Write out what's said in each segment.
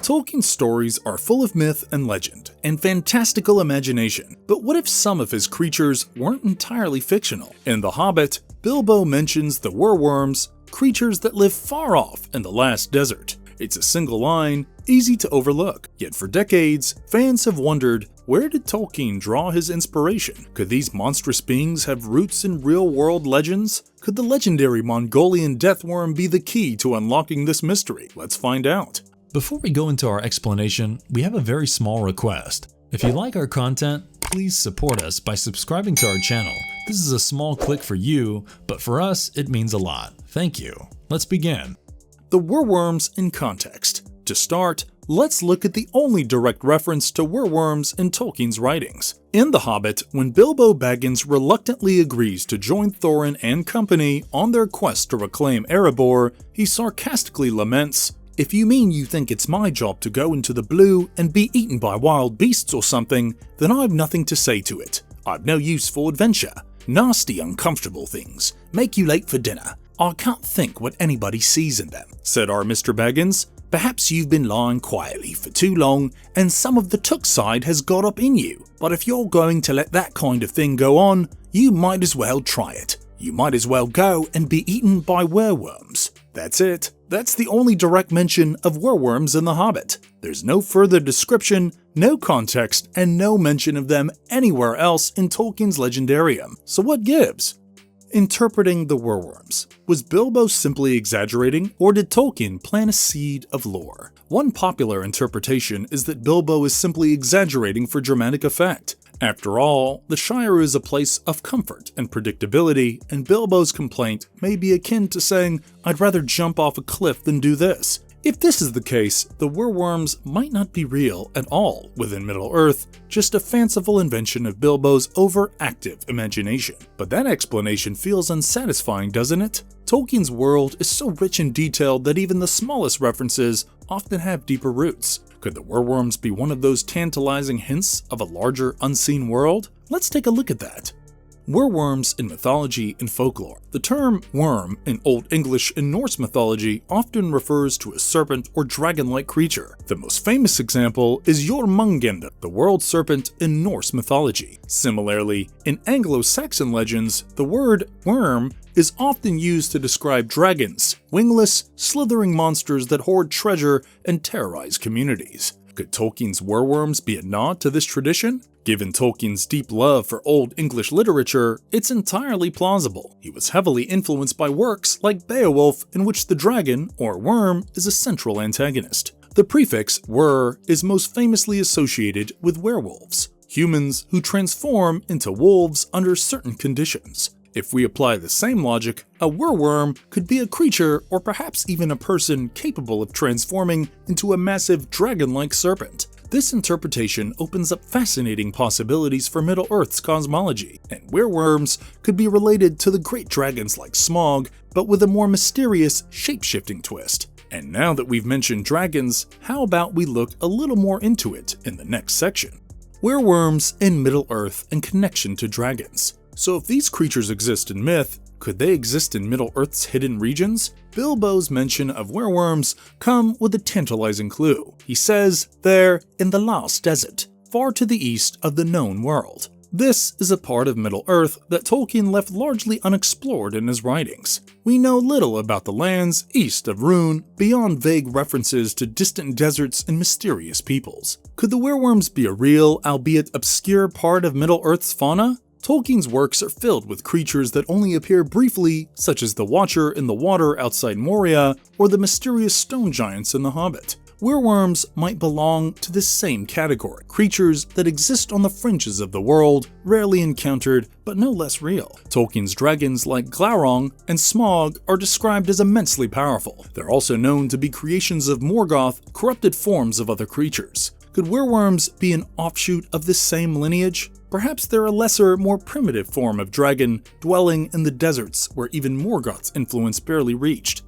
Tolkien's stories are full of myth and legend, and fantastical imagination, but what if some of his creatures weren't entirely fictional? In The Hobbit, Bilbo mentions the werewolves, creatures that live far off in the last desert. It's a single line, easy to overlook, yet for decades, fans have wondered, where did Tolkien draw his inspiration? Could these monstrous beings have roots in real-world legends? Could the legendary Mongolian Death Worm be the key to unlocking this mystery? Let's find out. Before we go into our explanation, we have a very small request. If you like our content, please support us by subscribing to our channel. This is a small click for you, but for us, it means a lot. Thank you. Let's begin. The werewolves in context. To start, let's look at the only direct reference to werewolves in Tolkien's writings. In The Hobbit, when Bilbo Baggins reluctantly agrees to join Thorin and company on their quest to reclaim Erebor, he sarcastically laments, "If you mean you think it's my job to go into the blue and be eaten by wild beasts or something, then I've nothing to say to it. I've no use for adventure. Nasty, uncomfortable things. Make you late for dinner. I can't think what anybody sees in them," said our Mr. Baggins. "Perhaps you've been lying quietly for too long and some of the took side has got up in you. But if you're going to let that kind of thing go on, you might as well try it. You might as well go and be eaten by werewolves." That's it. That's the only direct mention of werewolves in The Hobbit. There's no further description, no context, and no mention of them anywhere else in Tolkien's legendarium. So what gives? Interpreting the werewolves. Was Bilbo simply exaggerating, or did Tolkien plant a seed of lore? One popular interpretation is that Bilbo is simply exaggerating for dramatic effect. After all, the Shire is a place of comfort and predictability, and Bilbo's complaint may be akin to saying, "I'd rather jump off a cliff than do this." If this is the case, the werewolves might not be real at all within Middle-earth, just a fanciful invention of Bilbo's overactive imagination. But that explanation feels unsatisfying, doesn't it? Tolkien's world is so rich and detailed that even the smallest references often have deeper roots. Could the werewolves be one of those tantalizing hints of a larger unseen world? Let's take a look at that. Werewolves in mythology and folklore. The term worm in Old English and Norse mythology often refers to a serpent or dragon-like creature. The most famous example is Jormungandr, the world serpent in Norse mythology. Similarly, in Anglo-Saxon legends, the word worm is often used to describe dragons, wingless, slithering monsters that hoard treasure and terrorize communities. Could Tolkien's werewolves be a nod to this tradition? Given Tolkien's deep love for Old English literature, it's entirely plausible. He was heavily influenced by works like Beowulf, in which the dragon, or worm, is a central antagonist. The prefix wer is most famously associated with werewolves, humans who transform into wolves under certain conditions. If we apply the same logic, a werewolf could be a creature or perhaps even a person capable of transforming into a massive dragon-like serpent. This interpretation opens up fascinating possibilities for Middle-earth's cosmology, and werewolves could be related to the great dragons like Smaug, but with a more mysterious, shape-shifting twist. And now that we've mentioned dragons, how about we look a little more into it in the next section? Werewolves in Middle-earth and connection to dragons. So if these creatures exist in myth, could they exist in Middle-earth's hidden regions? Bilbo's mention of werewolves come with a tantalizing clue. He says they're in the last desert, far to the east of the known world. This is a part of Middle-earth that Tolkien left largely unexplored in his writings. We know little about the lands east of Rhûn, beyond vague references to distant deserts and mysterious peoples. Could the werewolves be a real, albeit obscure part of Middle-earth's fauna? Tolkien's works are filled with creatures that only appear briefly, such as the Watcher in the water outside Moria or the mysterious stone giants in The Hobbit. Werewolves might belong to this same category, creatures that exist on the fringes of the world, rarely encountered but no less real. Tolkien's dragons like Glaurung and Smaug are described as immensely powerful. They're also known to be creations of Morgoth, corrupted forms of other creatures. Could werewolves be an offshoot of this same lineage? Perhaps they're a lesser, more primitive form of dragon, dwelling in the deserts where even Morgoth's influence barely reached.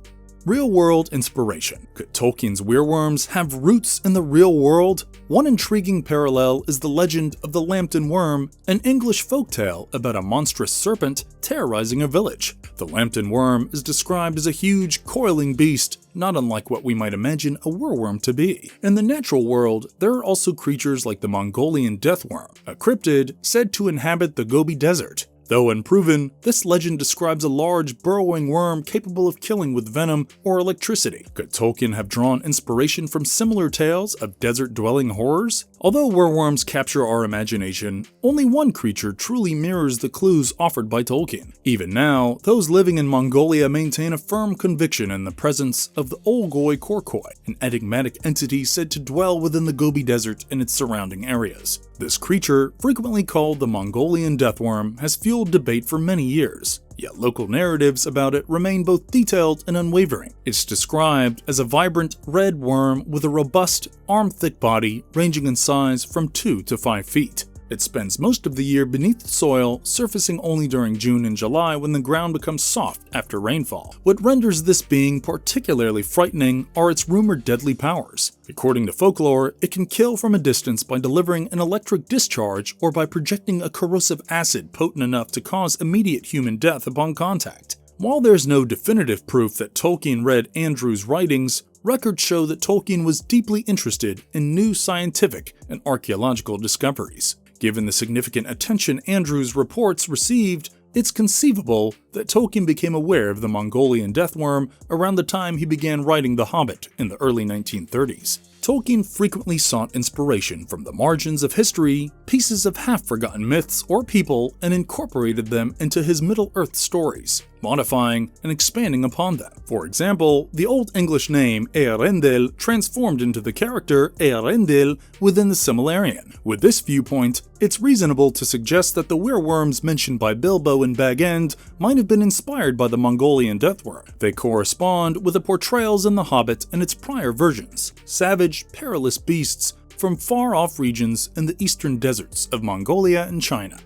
Real-world inspiration. Could Tolkien's wereworms have roots in the real world? One intriguing parallel is the legend of the Lambton Worm, an English folktale about a monstrous serpent terrorizing a village. The Lambton Worm is described as a huge, coiling beast, not unlike what we might imagine a wereworm to be. In the natural world, there are also creatures like the Mongolian Death Worm, a cryptid said to inhabit the Gobi Desert. Though unproven, this legend describes a large, burrowing worm capable of killing with venom or electricity. Could Tolkien have drawn inspiration from similar tales of desert-dwelling horrors? Although wereworms capture our imagination, only one creature truly mirrors the clues offered by Tolkien. Even now, those living in Mongolia maintain a firm conviction in the presence of the Olgoi Korkoi, an enigmatic entity said to dwell within the Gobi Desert and its surrounding areas. This creature, frequently called the Mongolian Death Worm, has fueled debate for many years, yet local narratives about it remain both detailed and unwavering. It's described as a vibrant red worm with a robust, arm-thick body ranging in size from 2 to 5 feet. It spends most of the year beneath the soil, surfacing only during June and July when the ground becomes soft after rainfall. What renders this being particularly frightening are its rumored deadly powers. According to folklore, it can kill from a distance by delivering an electric discharge or by projecting a corrosive acid potent enough to cause immediate human death upon contact. While there's no definitive proof that Tolkien read Andrew's writings, records show that Tolkien was deeply interested in new scientific and archaeological discoveries. Given the significant attention Andrew's reports received, it's conceivable that Tolkien became aware of the Mongolian Death Worm around the time he began writing The Hobbit in the early 1930s. Tolkien frequently sought inspiration from the margins of history, pieces of half-forgotten myths or people, and incorporated them into his Middle-earth stories, modifying and expanding upon them. For example, the Old English name Eärendil transformed into the character Eärendil within the Silmarillion. With this viewpoint, it's reasonable to suggest that the wereworms mentioned by Bilbo in Bag End might have been inspired by the Mongolian Death Worm. They correspond with the portrayals in The Hobbit and its prior versions: savage, perilous beasts from far-off regions in the eastern deserts of Mongolia and China.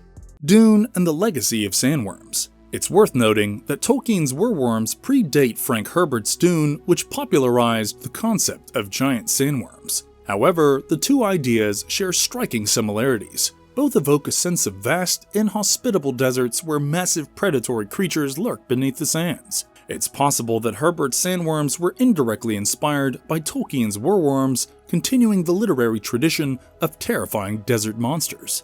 Dune and the legacy of sandworms. It's worth noting that Tolkien's wereworms predate Frank Herbert's Dune, which popularized the concept of giant sandworms. However, the two ideas share striking similarities. Both evoke a sense of vast, inhospitable deserts where massive predatory creatures lurk beneath the sands. It's possible that Herbert's sandworms were indirectly inspired by Tolkien's wereworms, continuing the literary tradition of terrifying desert monsters.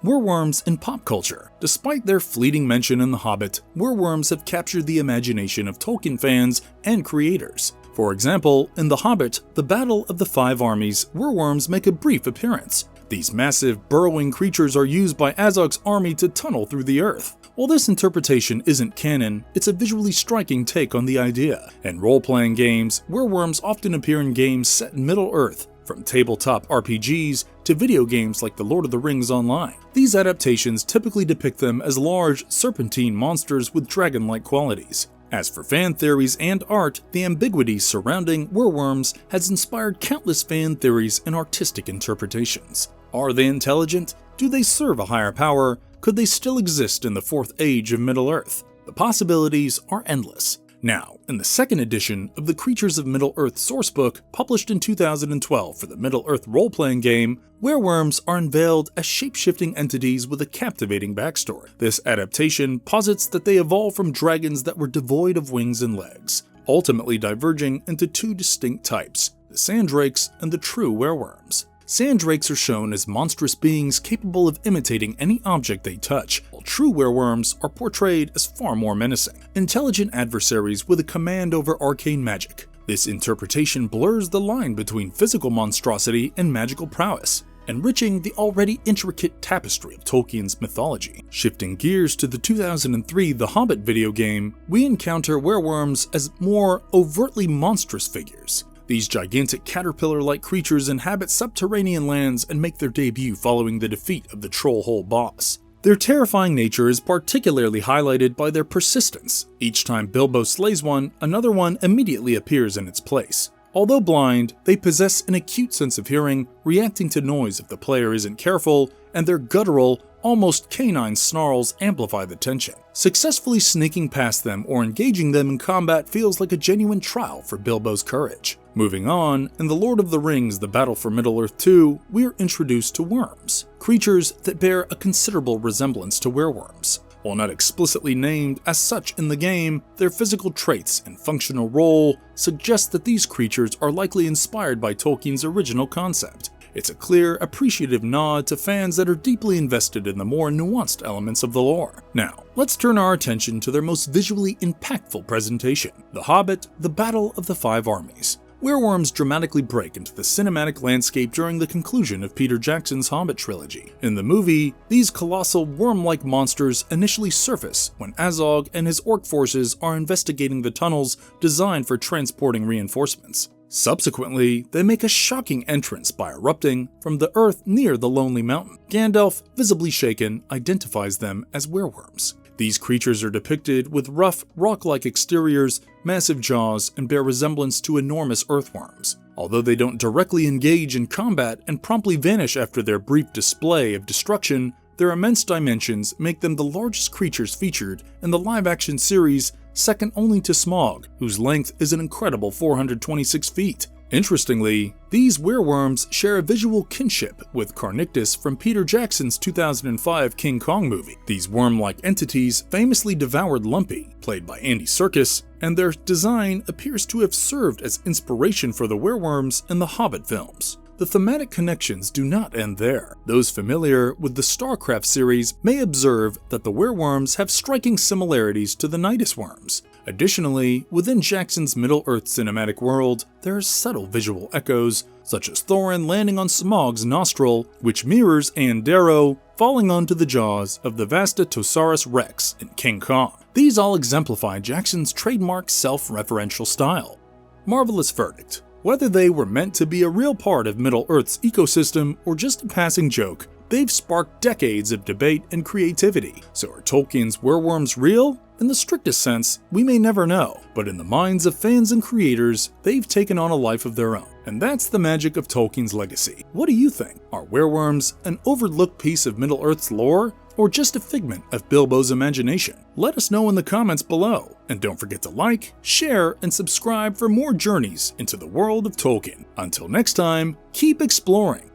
Wereworms in pop culture. Despite their fleeting mention in The Hobbit, wereworms have captured the imagination of Tolkien fans and creators. For example, in The Hobbit, the Battle of the Five Armies, wereworms make a brief appearance. These massive, burrowing creatures are used by Azog's army to tunnel through the earth. While this interpretation isn't canon, it's a visually striking take on the idea. In role-playing games, wereworms often appear in games set in Middle-earth, from tabletop RPGs to video games like The Lord of the Rings Online. These adaptations typically depict them as large, serpentine monsters with dragon-like qualities. As for fan theories and art, the ambiguity surrounding wereworms has inspired countless fan theories and artistic interpretations. Are they intelligent? Do they serve a higher power? Could they still exist in the Fourth Age of Middle-earth? The possibilities are endless. Now, in the second edition of the Creatures of Middle-earth sourcebook, published in 2012 for the Middle-earth role-playing game, wereworms are unveiled as shape-shifting entities with a captivating backstory. This adaptation posits that they evolved from dragons that were devoid of wings and legs, ultimately diverging into two distinct types, the sandrakes and the true wereworms. Sandrakes are shown as monstrous beings capable of imitating any object they touch, while true wereworms are portrayed as far more menacing, intelligent adversaries with a command over arcane magic. This interpretation blurs the line between physical monstrosity and magical prowess, enriching the already intricate tapestry of Tolkien's mythology. Shifting gears to the 2003 The Hobbit video game, we encounter wereworms as more overtly monstrous figures. These gigantic caterpillar-like creatures inhabit subterranean lands and make their debut following the defeat of the Trollhole boss. Their terrifying nature is particularly highlighted by their persistence. Each time Bilbo slays one, another one immediately appears in its place. Although blind, they possess an acute sense of hearing, reacting to noise if the player isn't careful, and their guttural, almost canine snarls amplify the tension. Successfully sneaking past them or engaging them in combat feels like a genuine trial for Bilbo's courage. Moving on, in The Lord of the Rings: The Battle for Middle-earth 2, we are introduced to worms, creatures that bear a considerable resemblance to werewolves. While not explicitly named as such in the game, their physical traits and functional role suggest that these creatures are likely inspired by Tolkien's original concept. It's a clear, appreciative nod to fans that are deeply invested in the more nuanced elements of the lore. Now, let's turn our attention to their most visually impactful presentation, The Hobbit: The Battle of the Five Armies. Werewolves dramatically break into the cinematic landscape during the conclusion of Peter Jackson's Hobbit trilogy. In the movie, these colossal worm-like monsters initially surface when Azog and his orc forces are investigating the tunnels designed for transporting reinforcements. Subsequently, they make a shocking entrance by erupting from the earth near the Lonely Mountain. Gandalf, visibly shaken, identifies them as werewolves. These creatures are depicted with rough, rock-like exteriors, massive jaws, and bear resemblance to enormous earthworms. Although they don't directly engage in combat and promptly vanish after their brief display of destruction, their immense dimensions make them the largest creatures featured in the live-action series, second only to Smaug, whose length is an incredible 426 feet. Interestingly, these werewolves share a visual kinship with Carnictus from Peter Jackson's 2005 King Kong movie. These worm-like entities famously devoured Lumpy, played by Andy Serkis, and their design appears to have served as inspiration for the werewolves in the Hobbit films. The thematic connections do not end there. Those familiar with the StarCraft series may observe that the werewolves have striking similarities to the Nidus worms. Additionally, within Jackson's Middle-earth cinematic world, there are subtle visual echoes, such as Thorin landing on Smaug's nostril, which mirrors Darrow falling onto the jaws of the Vastatosaurus Rex in King Kong. These all exemplify Jackson's trademark self-referential style. Marvelous verdict. Whether they were meant to be a real part of Middle-earth's ecosystem or just a passing joke, they've sparked decades of debate and creativity. So are Tolkien's werewolves real? In the strictest sense, we may never know, but in the minds of fans and creators, they've taken on a life of their own. And that's the magic of Tolkien's legacy. What do you think? Are werewolves an overlooked piece of Middle-earth's lore, or just a figment of Bilbo's imagination? Let us know in the comments below. And don't forget to like, share, and subscribe for more journeys into the world of Tolkien. Until next time, keep exploring.